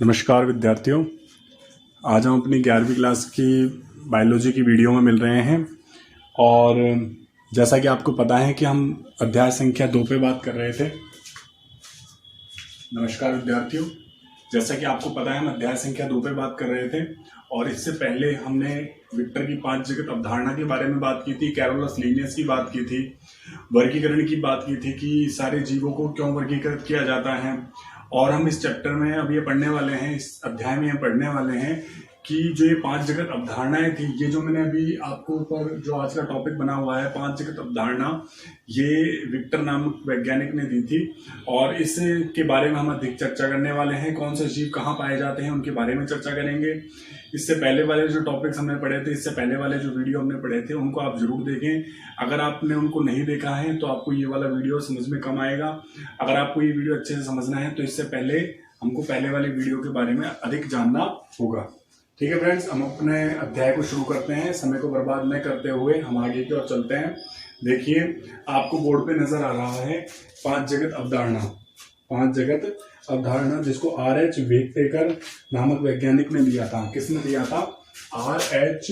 नमस्कार विद्यार्थियों। आज हम अपनी 11वीं क्लास की बायोलॉजी की वीडियो में मिल रहे हैं और जैसा कि आपको पता है कि हम अध्याय संख्या 2 पे बात कर रहे थे। नमस्कार विद्यार्थियों, जैसा कि आपको पता है हम अध्याय संख्या 2 पे बात कर रहे थे और इससे पहले हमने विक्टर की 5 जगत अवधारणा के बारे में बात की थी, कैरोलस लिनियस की बात की थी, वर्गीकरण की बात की थी कि सारे जीवों को क्यों वर्गीकृत किया जाता है। और हम इस चैप्टर में अब ये पढ़ने वाले हैं, इस अध्याय में हम पढ़ने वाले हैं कि जो ये 5 जगत अवधारणाएं थी, ये जो मैंने अभी आपको ऊपर जो आज का टॉपिक बना हुआ है 5 जगत अवधारणा, ये विक्टर नामक वैज्ञानिक ने दी थी और इसके बारे में हम अधिक चर्चा करने वाले हैं। कौन से जीव कहाँ पाए जाते हैं उनके बारे में चर्चा करेंगे। इससे पहले वाले जो टॉपिक्स हमने पढ़े थे, इससे पहले वाले जो वीडियो हमने पढ़े थे, उनको आप जरूर देखें। अगर आपने उनको नहीं देखा है तो आपको ये वाला वीडियो समझ में कम आएगा। अगर आपको ये वीडियो अच्छे से समझना है तो इससे पहले हमको पहले वाले वीडियो के बारे में अधिक जानना होगा। ठीक है फ्रेंड्स, हम अपने अध्याय को शुरू करते हैं। समय को बर्बाद न करते हुए हम आगे की ओर चलते हैं। देखिए, आपको बोर्ड पे नजर आ रहा है 5 जगत अवधारणा। 5 जगत अवधारणा जिसको R.H. व्हिटेकर नामक वैज्ञानिक ने दिया था। किसने दिया था? R.H.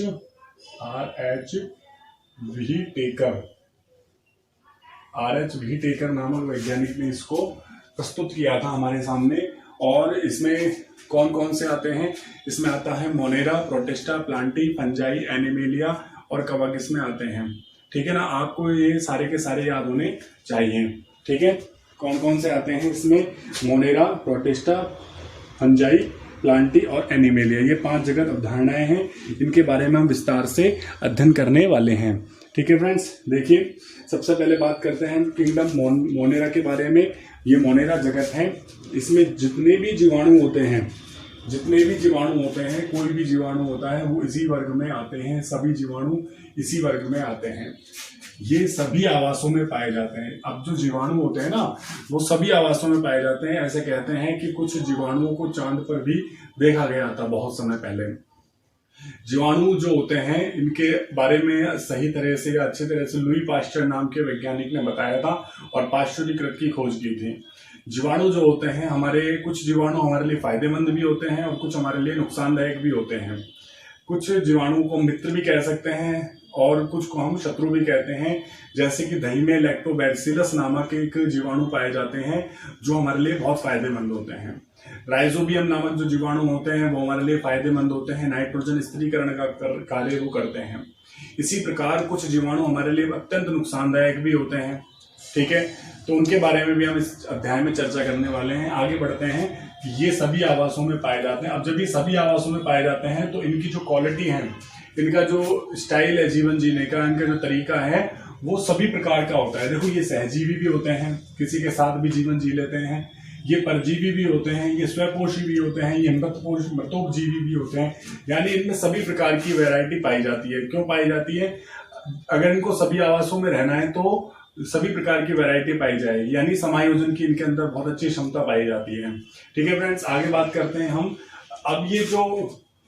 व्हिटेकर नामक वैज्ञानिक ने इसको प्रस्तुत किया था हमारे सामने। और इसमें कौन कौन से आते हैं? इसमें आता है Monera, protista, Plantae, fungi, animalia और कवक इसमें आते हैं। ठीक है ना, आपको ये सारे के सारे याद होने चाहिए। ठीक है, कौन कौन से आते हैं इसमें? मोनेरा, प्रोटिस्टा, फंजाई, प्लांटी और एनिमेलिया, ये 5 जगत अवधारणाएं हैं। इनके बारे में हम विस्तार से अध्ययन करने वाले हैं। ठीक है फ्रेंड्स, देखिए सबसे पहले बात करते हैं किंगडम मोनेरा के बारे में। ये मोनेरा जगत है, इसमें जितने भी जीवाणु होते हैं, कोई भी जीवाणु होता है वो इसी वर्ग में आते हैं। सभी जीवाणु इसी वर्ग में आते हैं। ये सभी आवासों में पाए जाते हैं। अब जो जीवाणु होते हैं ना, वो सभी आवासों में पाए जाते हैं। ऐसे कहते हैं कि कुछ जीवाणुओं को चांद पर भी देखा गया था बहुत समय पहले। जीवाणु जो होते हैं इनके बारे में सही तरह से या अच्छी तरह से लुई पाश्चर नाम के वैज्ञानिक ने बताया था और पाश्चरीकृत की खोज की थी। जीवाणु जो होते हैं कुछ जीवाणु हमारे लिए फायदेमंद भी होते हैं और कुछ हमारे लिए नुकसानदायक भी होते हैं। कुछ जीवाणु को मित्र भी कह सकते हैं और कुछ को हम शत्रु भी कहते हैं। जैसे कि दही में लैक्टोबैसिलस नामक एक जीवाणु पाए जाते हैं जो हमारे लिए बहुत फायदेमंद होते हैं। राइजोबियम नामक जो जीवाणु होते हैं वो हमारे लिए फायदेमंद होते हैं, नाइट्रोजन स्थिरीकरण का कार्य वो करते हैं। इसी प्रकार कुछ जीवाणु हमारे लिए अत्यंत नुकसानदायक भी होते हैं। ठीक है, तो उनके बारे में भी हम इस अध्याय में चर्चा करने वाले हैं। आगे बढ़ते हैं कि ये सभी आवासों में पाए जाते हैं। अब जब ये सभी आवासों में पाए जाते हैं तो इनकी जो क्वालिटी है, इनका जो स्टाइल है जीवन जीने का, इनका जो तरीका है वो सभी प्रकार का होता है। देखो, ये सहजीवी भी होते हैं, किसी के साथ भी जीवन जी लेते हैं। ये परजीवी भी होते हैं, ये स्वपोषी भी होते हैं, ये मृतोपजीवी भी होते हैं। यानी इनमें सभी प्रकार की वैरायटी पाई जाती है। क्यों पाई जाती है? अगर इनको सभी आवासों में रहना है तो सभी प्रकार की वैरायटी पाई जाएगी, यानी समायोजन की इनके अंदर बहुत अच्छी क्षमता पाई जाती है। ठीक है फ्रेंड्स, आगे बात करते हैं हम। अब ये जो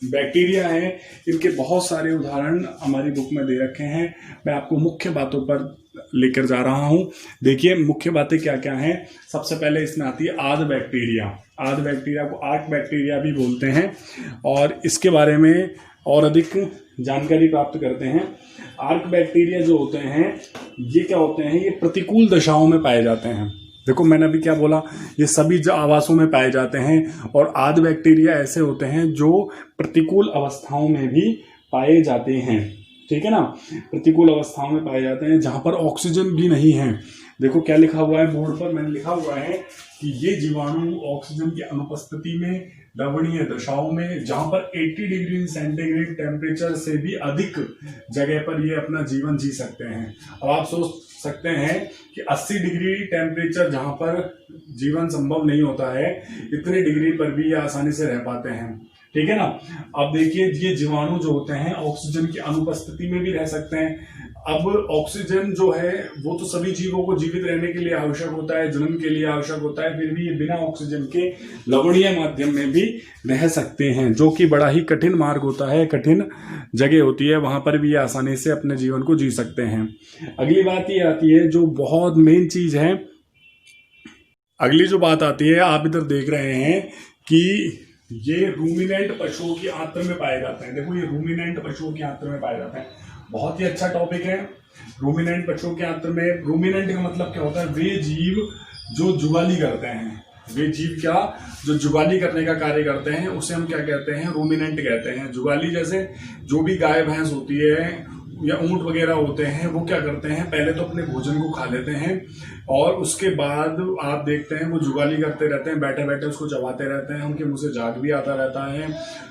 बैक्टीरिया हैं, इनके बहुत सारे उदाहरण हमारी बुक में दे रखे हैं। मैं आपको मुख्य बातों पर लेकर जा रहा हूं। देखिए मुख्य बातें क्या क्या हैं। सबसे पहले इसमें आती है आर्क बैक्टीरिया। आर्क बैक्टीरिया को आर्क बैक्टीरिया भी बोलते हैं और इसके बारे में और अधिक जानकारी प्राप्त करते हैं। आर्क बैक्टीरिया जो होते हैं ये क्या होते हैं? ये प्रतिकूल दशाओं में पाए जाते हैं। देखो, मैंने अभी क्या बोला, ये सभी आवासों में पाए जाते हैं और आर्क बैक्टीरिया ऐसे होते हैं जो प्रतिकूल अवस्थाओं में भी पाए जाते हैं। ठीक है ना, प्रतिकूल अवस्थाओं में पाए जाते हैं जहां पर ऑक्सीजन भी नहीं है। देखो क्या लिखा हुआ है बोर्ड पर, मैंने लिखा हुआ है कि ये जीवाणु ऑक्सीजन की अनुपस्थिति में लवणीय दशाओं में, जहां पर 80 डिग्री सेंटीग्रेड टेम्परेचर से भी अधिक जगह पर ये अपना जीवन जी सकते हैं। अब आप सोच सकते हैं कि 80 डिग्री टेम्परेचर जहां पर जीवन संभव नहीं होता है, इतने डिग्री पर भी ये आसानी से रह पाते हैं। ठीक है ना। अब देखिए, ये जीवाणु जो होते हैं ऑक्सीजन की अनुपस्थिति में भी रह सकते हैं। अब ऑक्सीजन जो है वो तो सभी जीवों को जीवित रहने के लिए आवश्यक होता है, जन्म के लिए आवश्यक होता है, फिर भी ये बिना ऑक्सीजन के लवणीय माध्यम में भी रह सकते हैं, जो कि बड़ा ही कठिन मार्ग होता है, कठिन जगह होती है, वहां पर भी ये आसानी से अपने जीवन को जी सकते हैं। अगली बात ये आती है जो बहुत मेन चीज है। अगली जो बात आती है, आप इधर देख रहे हैं कि ये रूमिनेंट पशुओं की आंत्र में पाए जाते हैं। देखो ये रूमिनेंट पशुओं की आंत्र में पाए जाते हैं। बहुत ही अच्छा टॉपिक है रूमिनेंट पशुओं के आंत्र में। रूमिनेंट का मतलब क्या होता है? वे जीव जो जुगाली करते हैं, वे जीव क्या जो जुगाली करने का कार्य करते हैं उसे हम क्या कहते हैं? रूमिनेंट कहते हैं। जुगाली जैसे जो भी गाय भैंस होती है या ऊंट वगैरह होते हैं, वो क्या करते हैं? पहले तो अपने भोजन को खा लेते हैं और उसके बाद आप देखते हैं वो जुगाली करते रहते हैं, बैठे बैठे उसको चबाते रहते हैं, उनके मुंह से झाग भी आता रहता है।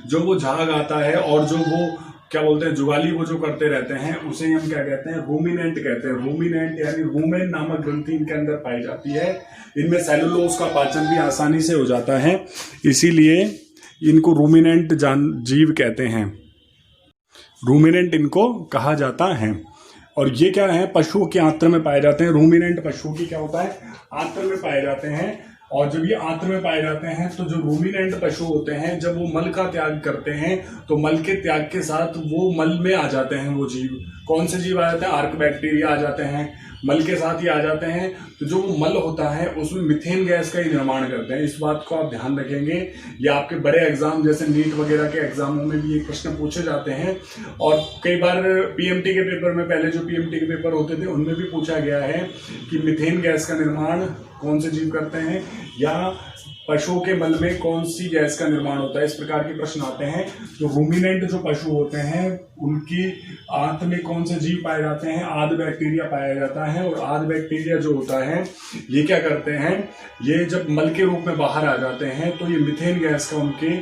जो वो झाग आता है और जो वो क्या बोलते हैं जुगाली वो जो करते रहते हैं उसे हम क्या कहते हैं? रूमिनेंट कहते हैं। रूमिनेंट यानी रूमेन नामक ग्रंथि इनके अंदर पाई जाती है। इनमें सेलुलोज का पाचन भी आसानी से हो जाता है, इसीलिए इनको रूमिनेंट जीव कहते हैं। रूमिनेंट इनको कहा जाता है। और ये क्या है? पशुओं के आंत्र में पाए जाते हैं। रूमिनेंट पशुओं की क्या होता है? आंत्र में पाए जाते हैं। और जब ये आंत्र में पाए जाते हैं तो जो रूमिनेंट पशु होते हैं जब वो मल का त्याग करते हैं तो मल के त्याग के साथ वो मल में आ जाते हैं। वो जीव कौन से जीव आ जाते हैं? आर्क बैक्टीरिया आ जाते हैं, मल के साथ ही आ जाते हैं। तो जो वो मल होता है उसमें मीथेन गैस का ही निर्माण करते हैं। इस बात को आप ध्यान रखेंगे। ये आपके बड़े एग्जाम जैसे नीट वगैरह के एग्जामों में भी ये प्रश्न पूछे जाते हैं और कई बार पीएमटी के पेपर में, पहले जो पीएमटी के पेपर होते थे उनमें भी पूछा गया है कि मीथेन गैस का निर्माण कौन से जीव करते हैं या पशुओं के मल में कौन सी गैस का निर्माण होता है। इस प्रकार के प्रश्न आते हैं। तो रूमिनेंट जो पशु होते हैं उनकी आंत में कौन से जीव पाए जाते हैं? आद बैक्टीरिया पाया जाता है। और आद बैक्टीरिया जो होता है ये क्या करते हैं? ये जब मल के रूप में बाहर आ जाते हैं तो ये मीथेन गैस का उनके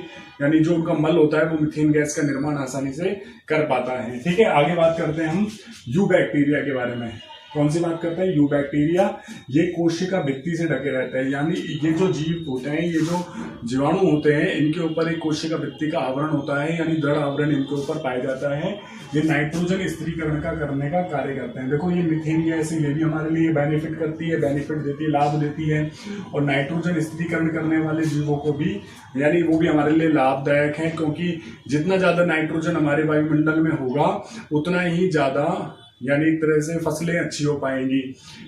यानी जो उनका मल होता है वो मीथेन गैस का निर्माण आसानी से कर पाता है। ठीक है, आगे बात करते हैं हम यू बैक्टीरिया के बारे में। कौन सी बात करते हैं? You bacteria. ये कोशिका भित्ति से ढके रहते हैं, यानी ये जो जीव होते हैं, ये जो जीवाणु होते हैं, इनके ऊपर एक कोशिका भित्ति का आवरण होता है, यानी दृढ़ आवरण इनके ऊपर पाया जाता है। ये नाइट्रोजन स्थिरीकरण का करने का कार्य करते हैं। देखो ये मीथेन गैस ये भी हमारे लिए बेनिफिट करती है, बेनिफिट देती है, लाभ देती है। और नाइट्रोजन स्थिरीकरण करने वाले जीवों को भी यानी वो भी हमारे लिए लाभदायक है, क्योंकि जितना ज्यादा नाइट्रोजन हमारे वायुमंडल में होगा उतना ही ज्यादा यानी एक तरह से फसलें अच्छी हो पाएंगी।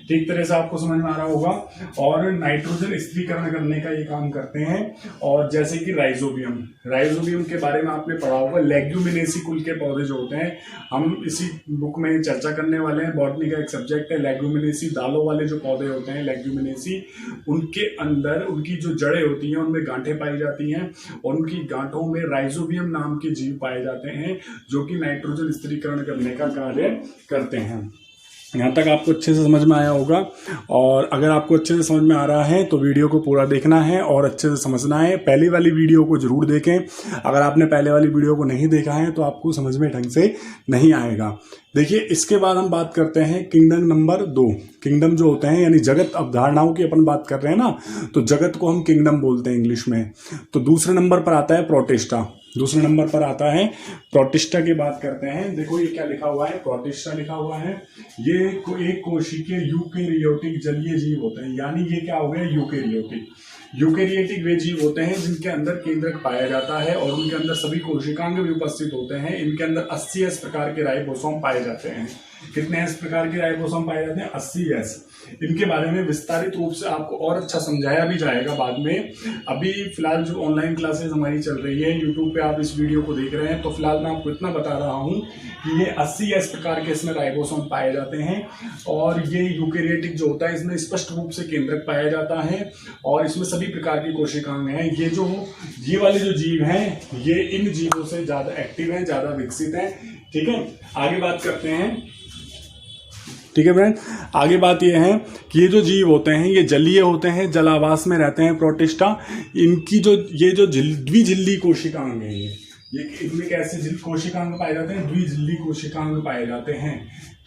ठीक तरह से आपको समझ में आ रहा होगा। और नाइट्रोजन स्थिरीकरण करने का ये काम करते हैं। और जैसे कि राइजोबियम के बारे में आपने पढ़ा होगा। लेग्यूमिनेसी कुल के पौधे जो होते हैं, हम इसी बुक में चर्चा करने वाले हैं। बॉटनी का एक सब्जेक्ट है लेग्यूमिनेसी। दालों वाले जो पौधे होते हैं लेग्यूमिनेसी, उनके अंदर उनकी जो जड़ें होती हैं उनमें गांठें पाई जाती हैं और उनकी गांठों में राइजोबियम नाम के जीव पाए जाते हैं जो कि नाइट्रोजन स्थिरीकरण करने का कार्य करते हैं। यहाँ तक आपको अच्छे से समझ में आया होगा। और अगर आपको अच्छे से समझ में आ रहा है तो वीडियो को पूरा देखना है और अच्छे से समझना है। पहली वाली वीडियो को जरूर देखें। अगर आपने पहले वाली वीडियो को नहीं देखा है तो आपको समझ में ढंग से नहीं आएगा। देखिए, इसके बाद हम बात करते हैं किंगडम नंबर 2। किंगडम जो होते हैं यानी जगत, अवधारणाओं की अपन बात कर रहे हैं ना, तो जगत को हम किंगडम बोलते हैं इंग्लिश में। तो दूसरे नंबर पर आता है प्रोटिस्टा। दूसरे नंबर पर आता है प्रोटिस्टा की बात करते हैं। देखो ये क्या लिखा हुआ है? प्रोटिस्टा लिखा हुआ है। ये एक कोशिकीय यूकेरियोटिक जलीय जीव होते हैं, यानी ये क्या हो गया? यूकेरियोटिक। यूकेरियोटिक वे जीव होते हैं जिनके अंदर केंद्रक पाया जाता है और उनके अंदर सभी कोशिकांग भी उपस्थित होते हैं। इनके अंदर 80 प्रकार के राइबोसोम पाए जाते हैं। कितने एस प्रकार के राइबोसोम पाए जाते हैं? 80 एस। इनके बारे में विस्तारित रूप से आपको और अच्छा समझाया भी जाएगा बाद में। अभी फिलहाल जो ऑनलाइन क्लासेस हमारी चल रही है यूट्यूब पे, आप इस वीडियो को देख रहे हैं, तो फिलहाल मैं आपको इतना बता रहा हूँ कि ये 80 एस प्रकार के इसमें राइबोसोम पाए जाते हैं। और ये यूकेरियोटिक जो होता है इसमें स्पष्ट रूप से केंद्रक पाया जाता है और इसमें सभी प्रकार की कोशिकाएं हैं। ये वाले जो जीव हैं ये इन जीवों से ज्यादा एक्टिव हैं, ज्यादा विकसित हैं। ठीक है, आगे बात करते हैं। ठीक है फ्रेंड, आगे बात ये है कि ये जो जीव होते हैं ये जलीय होते हैं, जलावास में रहते हैं प्रोटिस्टा। इनकी ये जो द्विझिल्ली कोशिकांग है, ये इनमें कैसे कोशिकांग पाए जाते हैं? द्विझिल्ली कोशिकांग पाए जाते हैं।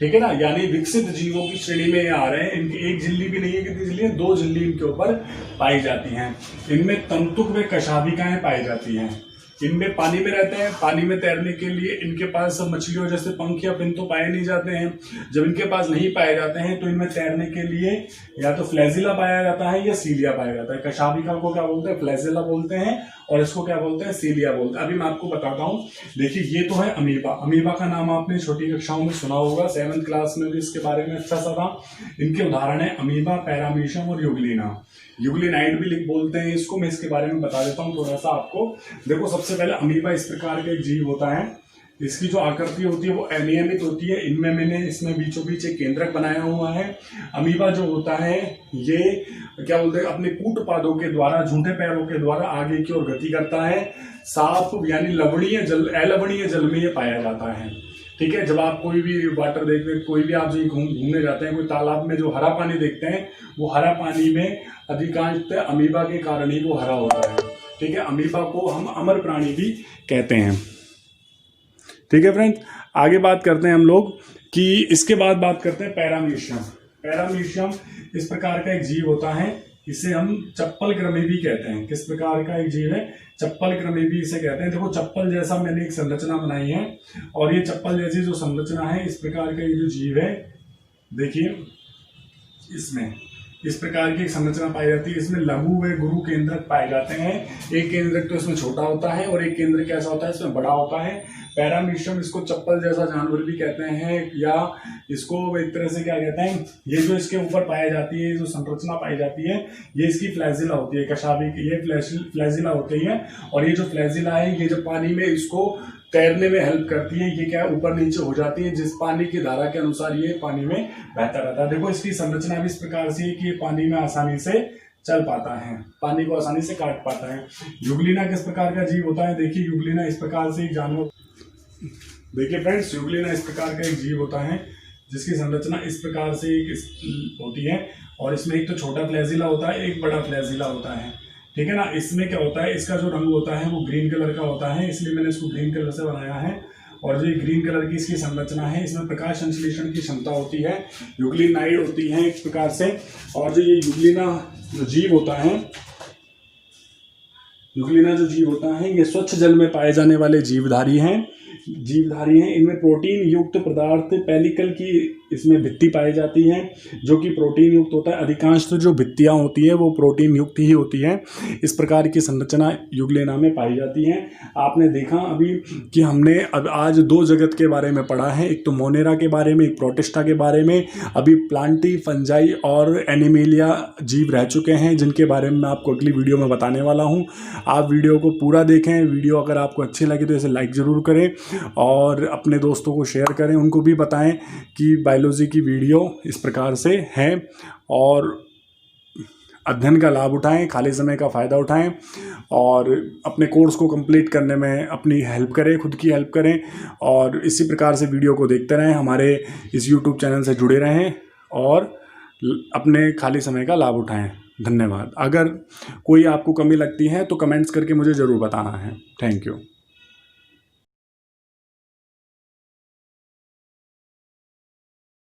ठीक है ना, यानी विकसित जीवों की श्रेणी में ये आ रहे हैं। इनकी एक झिल्ली भी नहीं है, कितनी झिल्ली है? 2 झिल्ली इनके ऊपर पाई जाती हैं। इनमें तंतुक व कशाभिकाएं पाई जाती हैं। इनमें पानी में रहते हैं, पानी में तैरने के लिए इनके पास मछलियों जैसे पंख या फिन तो पाए नहीं जाते हैं। जब इनके पास नहीं पाए जाते हैं तो इनमें तैरने के लिए या तो फ्लैजिला पाया जाता है या सीलिया पाया जाता है। कशाभिका को क्या बोलते हैं, फ्लैजिला बोलते हैं, और इसको क्या बोलते हैं, सीलिया बोलते हैं। अभी मैं आपको बताता हूँ। देखिए ये तो है अमीबा। अमीबा का नाम आपने छोटी कक्षाओं में सुना होगा, 7th क्लास में भी इसके बारे में अच्छा सा था। इनके उदाहरण है अमीबा, पैरामीशियम और यूग्लिना। यूग्लिनाइड भी बोलते हैं इसको। मैं इसके बारे में बता देता हूँ थोड़ा सा आपको। देखो सबसे पहले अमीबा इस प्रकार का एक जीव होता है। इसकी जो आकृति होती है वो अनियमित होती है। इनमें मैंने इसमें बीचों बीच एक केंद्रक बनाया हुआ है। अमीबा जो होता है ये क्या बोलते हैं, अपने कूट पादों के द्वारा, झूठे पैरों के द्वारा आगे की ओर गति करता है। साफ यानी लवणीय जल, अलवणीय जल में ये पाया जाता है। ठीक है, जब आप कोई भी वाटर देखते हैं, कोई भी आप जो घूमने जाते हैं, कोई तालाब में जो हरा पानी देखते हैं, वो हरा पानी में अधिकांशतः अमीबा के कारण ही वो हरा होता है। ठीक है, अमीबा को हम अमर प्राणी भी कहते हैं। ठीक है फ्रेंड्स, आगे बात करते हैं हम लोग कि इसके बाद बात करते हैं पैरामीशियम। पैरामीशियम इस प्रकार का एक जीव होता है। इसे हम चप्पल कृमि भी कहते हैं। किस प्रकार का एक जीव है, चप्पल कृमि भी इसे कहते हैं। देखो चप्पल जैसा मैंने एक संरचना बनाई है, और ये चप्पल जैसी जो संरचना है, इस प्रकार का ये जो जीव है, देखिए इसमें इस प्रकार की एक संरचना पाई जाती है। इसमें लघु व गुरु केंद्रक पाए जाते हैं। एक केंद्रक तो इसमें छोटा होता है और एक केंद्रक कैसा होता है, इसमें बड़ा होता है। पैरामीशियम इसको चप्पल जैसा जानवर भी कहते हैं, या इसको एक तरह से क्या कहते हैं, ये जो इसके ऊपर पाई जाती है, जो संरचना पाई जाती है, ये इसकी फ्लैजिला होती है। कशाभिका ये फ्लैजिला होती है, और ये जो फ्लैजिला है ये जो पानी में इसको तैरने में हेल्प करती है। ये क्या ऊपर नीचे हो जाती है, जिस पानी की धारा के अनुसार ये पानी में बहता रहता है। देखो इसकी संरचना भी इस प्रकार से है कि ये पानी में आसानी से चल पाता है, पानी को आसानी से काट पाता है। यूग्लिना किस प्रकार का जीव होता है, देखिए यूग्लिना इस प्रकार से एक जानवर, देखिए फ्रेंड्स यूग्लिना इस प्रकार का एक जीव होता है जिसकी संरचना इस प्रकार से होती है, और इसमें एक तो छोटा फ्लैजिला होता है, एक बड़ा फ्लैजिला होता है। ठीक है ना। इसमें क्या होता है, इसका जो रंग होता है वो ग्रीन कलर का होता है, इसलिए मैंने इसको ग्रीन कलर से बनाया है। और जो ग्रीन कलर की इसकी संरचना है, इसमें प्रकाश संश्लेषण की क्षमता होती है, यूग्लिनाइड होती है एक प्रकार से। और जो ये यूग्लिना जो जीव होता है, यूग्लिना जो जीव होता है, ये स्वच्छ जल में पाए जाने वाले जीवधारी हैं। इनमें प्रोटीन युक्त पदार्थ पेलिकल की इसमें भित्ति पाई जाती है, जो कि प्रोटीन युक्त होता है। अधिकांश तो जो भित्तियां होती है वो प्रोटीन युक्त ही होती है। इस प्रकार की संरचना यूग्लिना में पाई जाती है। आपने देखा अभी कि हमने अब आज 2 जगत के बारे में पढ़ा है, एक तो मोनेरा के बारे में, एक प्रोटिस्टा के बारे में। अभी प्लांटी, फंजाई और एनिमेलिया जीव रह चुके हैं, जिनके बारे में मैं आपको अगली वीडियो में बताने वाला हूँ। आप वीडियो को पूरा देखें। वीडियो अगर आपको अच्छी लगी तो इसे लाइक ज़रूर करें और अपने दोस्तों को शेयर करें, उनको भी बताएं कि बायोलॉजी की वीडियो इस प्रकार से है, और अध्ययन का लाभ उठाएं, खाली समय का फ़ायदा उठाएं, और अपने कोर्स को कंप्लीट करने में अपनी हेल्प करें, खुद की हेल्प करें, और इसी प्रकार से वीडियो को देखते रहें, हमारे इस यूट्यूब चैनल से जुड़े रहें और अपने खाली समय का लाभ उठाएं। धन्यवाद। अगर कोई आपको कमी लगती है तो कमेंट्स करके मुझे ज़रूर बताना है। Thank you.